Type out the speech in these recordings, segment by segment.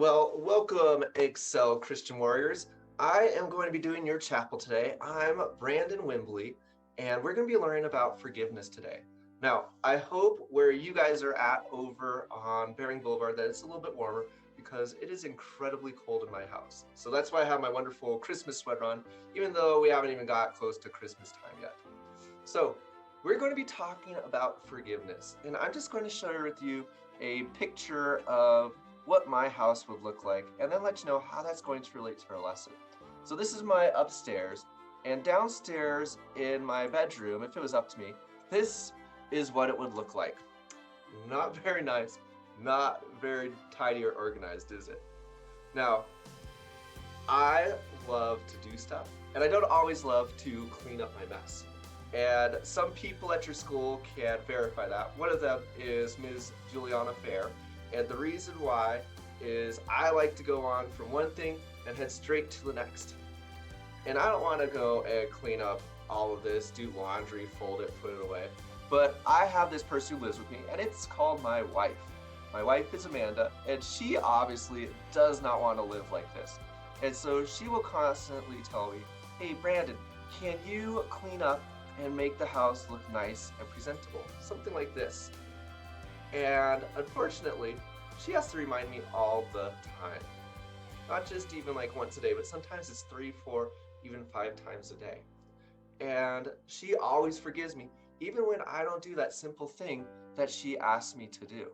Well, welcome, Excel Christian Warriors. I am going to be doing your chapel today. I'm Brandon Wimbley, and we're going to be learning about forgiveness today. Now, I hope where you guys are at over on Bering Boulevard that it's a little bit warmer because it is incredibly cold in my house. So that's why I have my wonderful Christmas sweater on, even though we haven't even got close to Christmas time yet. So we're going to be talking about forgiveness, and I'm just going to share with you a picture of what my house would look like, and then let you know how that's going to relate to our lesson. So this is my upstairs, and downstairs in my bedroom, if it was up to me, this is what it would look like. Not very nice, not very tidy or organized, is it? Now, I love to do stuff, and I don't always love to clean up my mess. And some people at your school can verify that. One of them is Ms. Juliana Fair. And the reason why is I like to go on from one thing and head straight to the next. And I don't want to go and clean up all of this, do laundry, fold it, put it away. But I have this person who lives with me, and it's called my wife. My wife is Amanda, and she obviously does not want to live like this. And so she will constantly tell me, hey, Brandon, can you clean up and make the house look nice and presentable? Something like this. And unfortunately, she has to remind me all the time. Not just even like once a day, but sometimes it's 3, 4, even 5 times a day. And she always forgives me, even when I don't do that simple thing that she asks me to do.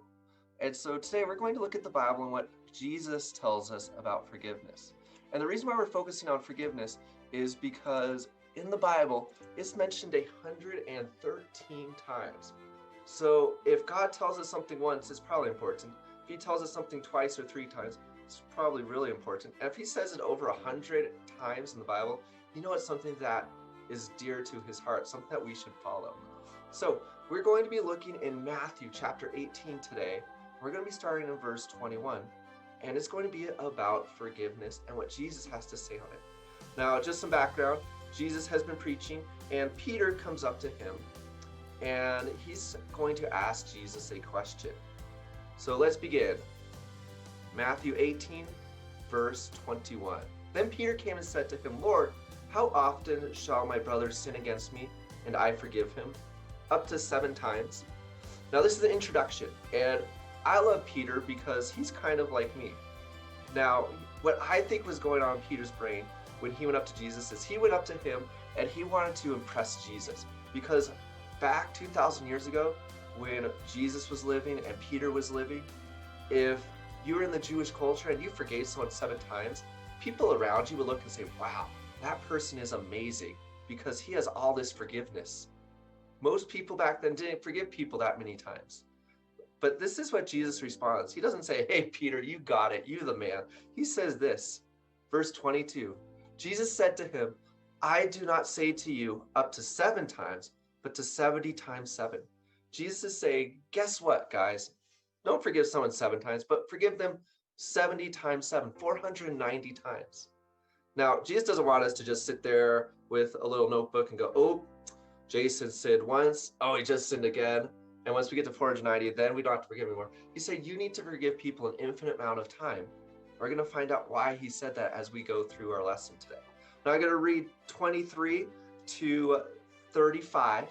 And so today we're going to look at the Bible and what Jesus tells us about forgiveness. And the reason why we're focusing on forgiveness is because in the Bible, it's mentioned 113 times. So if God tells us something once, it's probably important. If he tells us something twice or 3 times, it's probably really important. And if he says it over 100 times in the Bible, you know it's something that is dear to his heart, something that we should follow. So we're going to be looking in Matthew chapter 18 today. We're going to be starting in verse 21. And it's going to be about forgiveness and what Jesus has to say on it. Now, just some background. Jesus has been preaching, and Peter comes up to him, and he's going to ask Jesus a question. So let's begin. Matthew 18, verse 21. Then Peter came and said to him, Lord, how often shall my brother sin against me, and I forgive him? Up to 7 times. Now this is an introduction, and I love Peter because he's kind of like me. Now, what I think was going on in Peter's brain when he went up to Jesus is he went up to him and he wanted to impress Jesus, because back 2,000 years ago when Jesus was living and Peter was living, if you were in the Jewish culture and you forgave someone 7 times, people around you would look and say, wow, that person is amazing because he has all this forgiveness. Most people back then didn't forgive people that many times. But this is what Jesus responds. He doesn't say, hey, Peter, you got it. You're the man. He says this, verse 22. Jesus said to him, I do not say to you up to 7 times, but to 70 times 7. Jesus is saying, guess what, guys? Don't forgive someone 7 times, but forgive them 70 times 7, 490 times. Now, Jesus doesn't want us to just sit there with a little notebook and go, oh, Jason sinned once. Oh, he just sinned again. And once we get to 490, then we don't have to forgive anymore. He said, you need to forgive people an infinite amount of time. We're going to find out why he said that as we go through our lesson today. Now I'm going to read 23 to 35.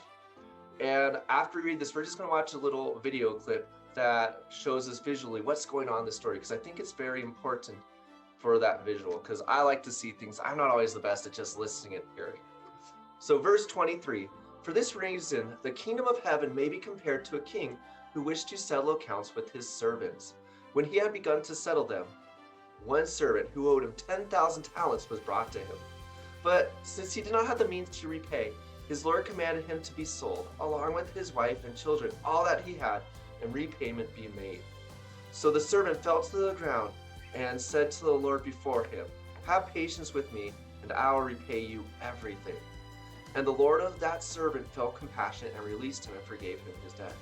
And after we read this, we're just going to watch a little video clip that shows us visually what's going on in the story, because I think it's very important for that visual, because I like to see things. I'm not always the best at just listening and hearing. So verse 23. For this reason, the kingdom of heaven may be compared to a king who wished to settle accounts with his servants. When he had begun to settle them, one servant who owed him 10,000 talents was brought to him. But since he did not have the means to repay, his lord commanded him to be sold, along with his wife and children, all that he had, and repayment be made. So the servant fell to the ground and said to the Lord before him, have patience with me, and I will repay you everything. And the Lord of that servant felt compassionate and released him and forgave him his debt.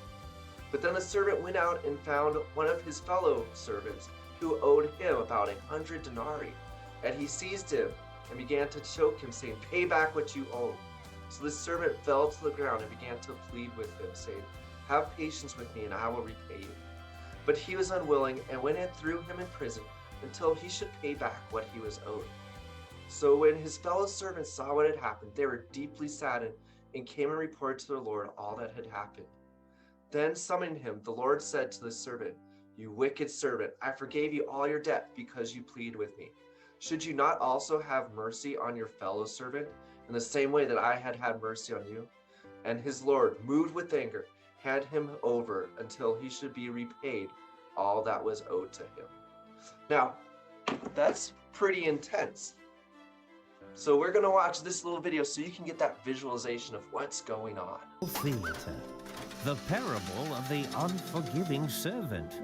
But then the servant went out and found one of his fellow servants who owed him about 100 denarii. And he seized him and began to choke him, saying, pay back what you owe. So the servant fell to the ground and began to plead with him, saying, have patience with me and I will repay you. But he was unwilling and went and threw him in prison until he should pay back what he was owed. So when his fellow servants saw what had happened, they were deeply saddened and came and reported to their Lord all that had happened. Then summoning him, the Lord said to the servant, "You wicked servant, I forgave you all your debt because you pleaded with me. Should you not also have mercy on your fellow servant in the same way that I had had mercy on you?" And his Lord, moved with anger, handed him over until he should be repaid all that was owed to him. Now, that's pretty intense. So we're going to watch this little video so you can get that visualization of what's going on. Theater, the parable of the unforgiving servant.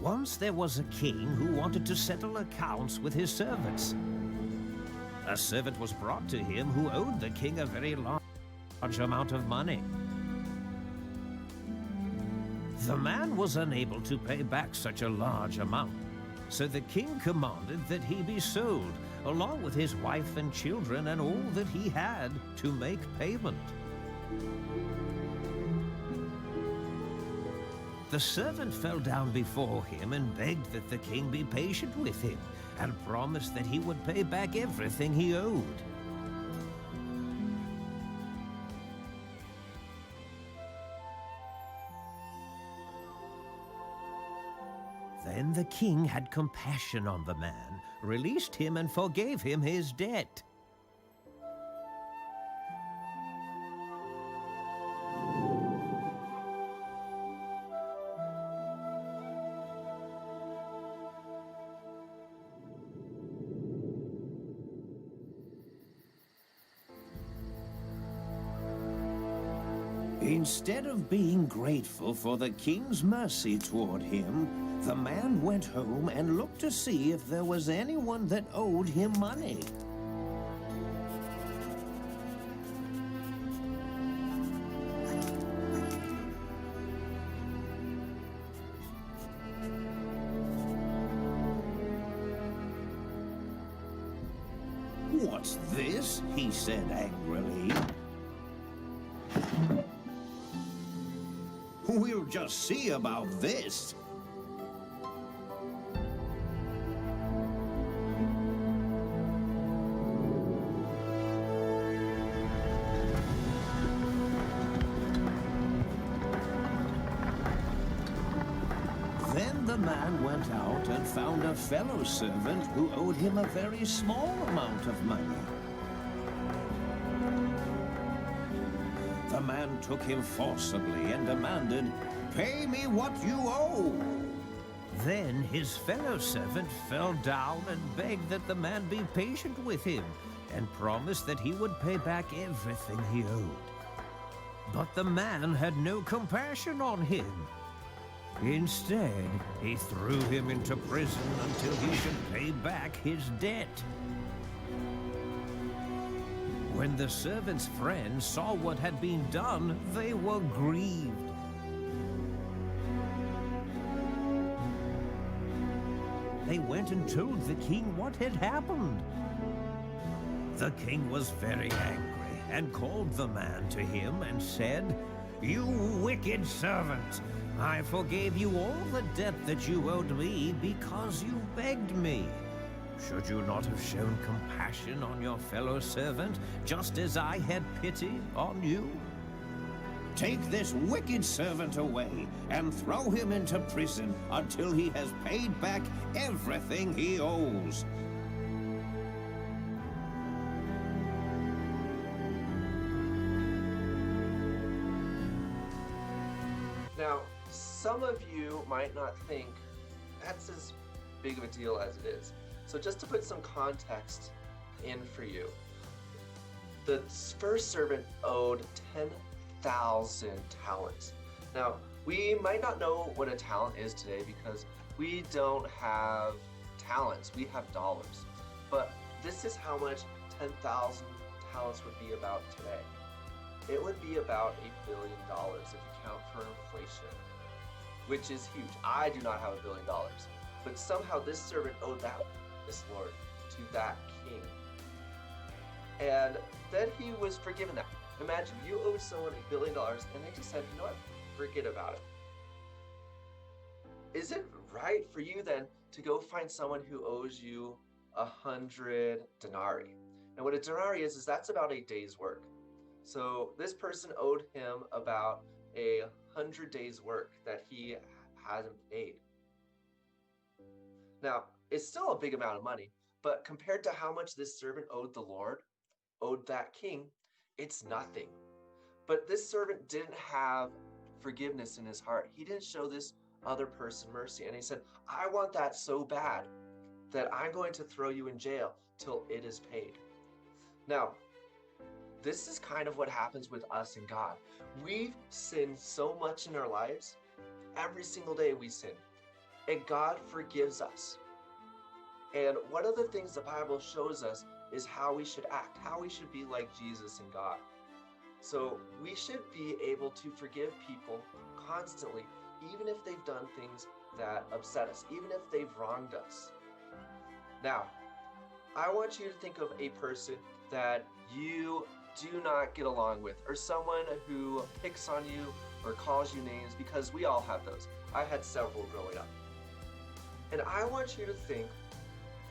Once there was a king who wanted to settle accounts with his servants. A servant was brought to him who owed the king a very large amount of money. The man was unable to pay back such a large amount, so the king commanded that he be sold, along with his wife and children and all that he had, to make payment. The servant fell down before him and begged that the king be patient with him, and promised that he would pay back everything he owed. Then the king had compassion on the man, released him, and forgave him his debt. Instead of being grateful for the king's mercy toward him, the man went home and looked to see if there was anyone that owed him money. "What's this?" he said angrily. "We'll just see about this." Then the man went out and found a fellow servant who owed him a very small amount of money. The man took him forcibly and demanded, "Pay me what you owe." Then his fellow servant fell down and begged that the man be patient with him, and promised that he would pay back everything he owed. But the man had no compassion on him. Instead, he threw him into prison until he should pay back his debt. When the servant's friends saw what had been done, they were grieved. They went and told the king what had happened. The king was very angry and called the man to him and said, "You wicked servant! I forgave you all the debt that you owed me because you begged me. Should you not have shown compassion on your fellow servant, just as I had pity on you? Take this wicked servant away and throw him into prison until he has paid back everything he owes." Now, some of you might not think that's as big of a deal as it is. So just to put some context in for you, the first servant owed 10,000 talents. Now, we might not know what a talent is today because we don't have talents, we have dollars. But this is how much 10,000 talents would be about today. It would be about $1 billion if you count for inflation, which is huge. I do not have $1 billion, but somehow this servant owed this Lord to that king. And then he was forgiven that. Imagine you owed someone $1 billion and they just said, you know what, forget about it. Is it right for you then to go find someone who owes you 100 denarii? And what a denarii is that's about a day's work. So this person owed him about 100 days work that he hadn't paid. Now, it's still a big amount of money, but compared to how much this servant owed the Lord, owed that king, it's nothing. But this servant didn't have forgiveness in his heart. He didn't show this other person mercy. And he said, I want that so bad that I'm going to throw you in jail till it is paid. Now, this is kind of what happens with us and God. We've sinned so much in our lives. Every single day we sin. And God forgives us. And one of the things the Bible shows us is how we should act, how we should be like Jesus and God. So we should be able to forgive people constantly, even if they've done things that upset us, even if they've wronged us. Now, I want you to think of a person that you do not get along with, or someone who picks on you or calls you names, because we all have those. I had several growing up. And I want you to think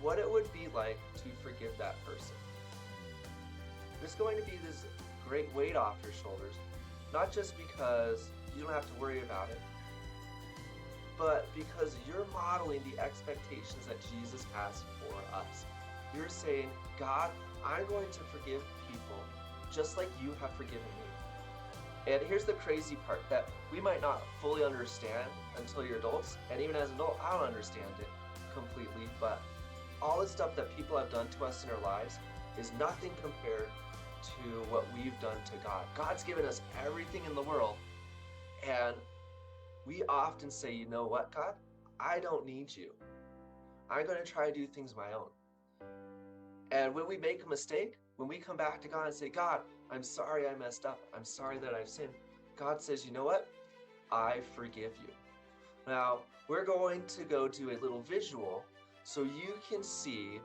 what it would be like to forgive that person. There's going to be this great weight off your shoulders, not just because you don't have to worry about it, but because you're modeling the expectations that Jesus has for us. You're saying, God, I'm going to forgive people just like you have forgiven me. And here's the crazy part that we might not fully understand until you're adults, and even as an adult, I don't understand it completely, but all the stuff that people have done to us in our lives is nothing compared to what we've done to God. God's given us everything in the world, and we often say, you know what, God? I don't need you. I'm going to try to do things my own. And when we make a mistake, when we come back to God and say, God, I'm sorry I messed up. I'm sorry that I've sinned. God says, you know what? I forgive you. Now, we're going to go to a little visual so you can see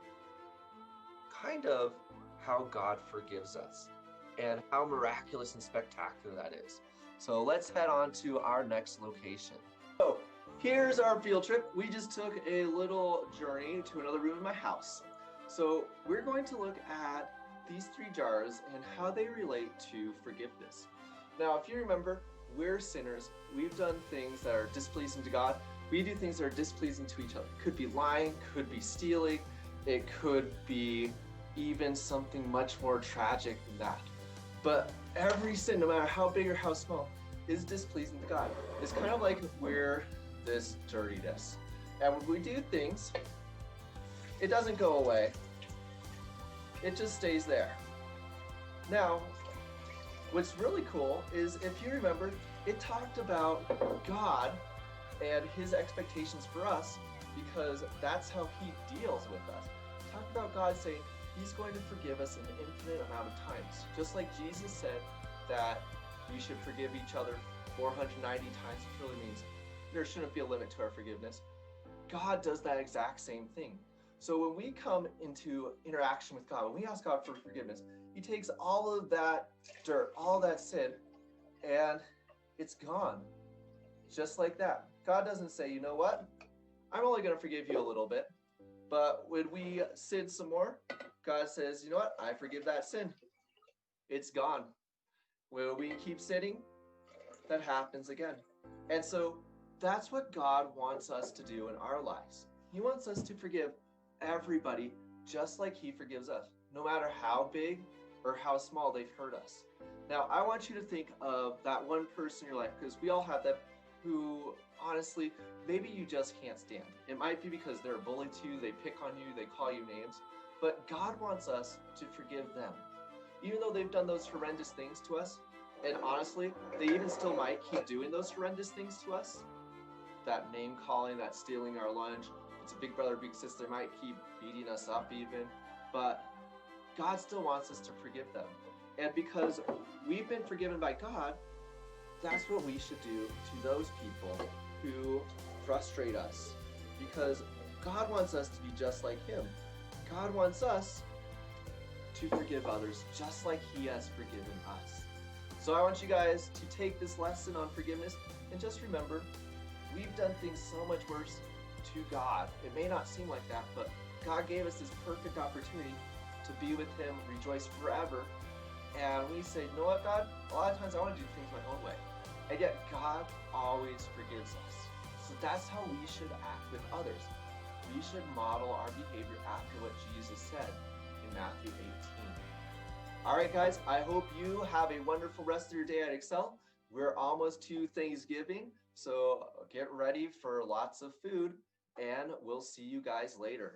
kind of how God forgives us and how miraculous and spectacular that is. So let's head on to our next location. So here's our field trip. We just took a little journey to another room in my house. So we're going to look at these 3 jars and how they relate to forgiveness. Now, if you remember, we're sinners. We've done things that are displeasing to God. We do things that are displeasing to each other. It could be lying, could be stealing, it could be even something much more tragic than that. But every sin, no matter how big or how small, is displeasing to God. It's kind of like we're this dirtiness. And when we do things, it doesn't go away. It just stays there. Now, what's really cool is, if you remember, it talked about God and his expectations for us, because that's how he deals with us. Talk about God saying he's going to forgive us an infinite amount of times. Just like Jesus said that we should forgive each other 490 times, which really means there shouldn't be a limit to our forgiveness. God does that exact same thing. So when we come into interaction with God, when we ask God for forgiveness, he takes all of that dirt, all that sin, and it's gone. Just like that. God doesn't say, you know what? I'm only going to forgive you a little bit. But when we sin some more, God says, you know what? I forgive that sin. It's gone. When we keep sinning, that happens again. And so that's what God wants us to do in our lives. He wants us to forgive everybody just like he forgives us, no matter how big or how small they've hurt us. Now, I want you to think of that one person in your life, because we all have them, who honestly, maybe you just can't stand. It might be because they're a bully to you, they pick on you, they call you names, but God wants us to forgive them. Even though they've done those horrendous things to us, and honestly, they even still might keep doing those horrendous things to us. That name calling, that stealing our lunch, it's a big brother, big sister, they might keep beating us up even, but God still wants us to forgive them. And because we've been forgiven by God, that's what we should do to those people who frustrate us. Because God wants us to be just like him. God wants us to forgive others just like he has forgiven us. So I want you guys to take this lesson on forgiveness and just remember, we've done things so much worse to God. It may not seem like that, but God gave us this perfect opportunity to be with him, rejoice forever. And we say, you know what, God? A lot of times I want to do things my own way. And yet God always forgives us. So that's how we should act with others. We should model our behavior after what Jesus said in Matthew 18. All right, guys, I hope you have a wonderful rest of your day at Excel. We're almost to Thanksgiving, so get ready for lots of food, and we'll see you guys later.